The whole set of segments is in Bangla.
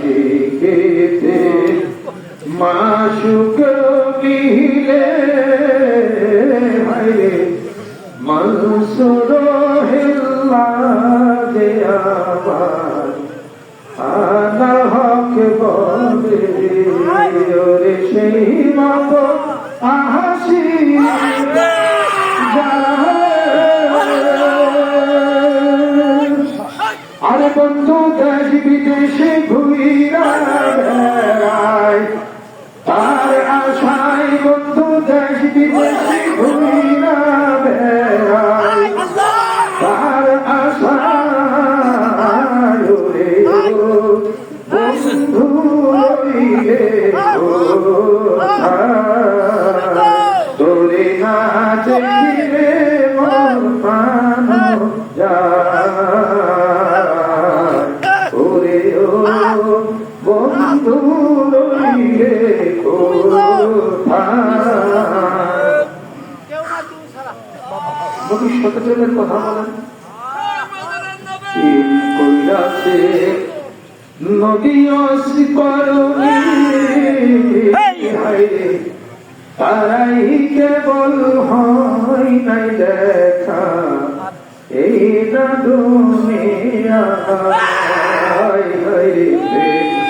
আশিকেতে মাশুক মিলে হায়রে মনসুর হিল্লা যে আবার আনা হক বলে ওরে সেই মত আহাসি আরে বন্ধু দেশ বিদেশে ঘুইরা বেড়ায় তার আশায় বন্ধু দেশ বিদেশে ঘুইরা বেড়ায় তার আশায় রে বন্ধু রইলে তোরে না দেখিলে মন প্রাণ যায় ওরে ও বন্ধু রইলে ভবিষ্যতের কথা বলেন কৈলাসে নদী অসি করবে তারাই কেবল হয় নাই দেখা এই না দুনিয়া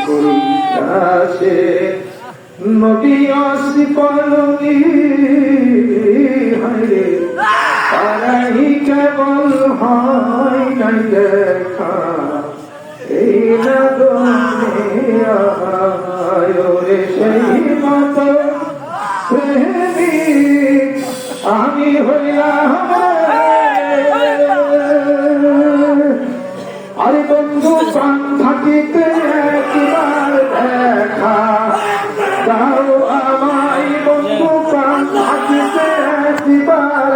কৈলাসে নদী অসি করবে তারাই কেবল হয় নাই দেখা এই না দুনিয়া রে সেই মত প্রেমিক আমি হইলাম আরে বন্ধু প্রাণ থাকিতে একবার দেখা দাও আমায় বন্ধু প্রাণ থাকিতে একবার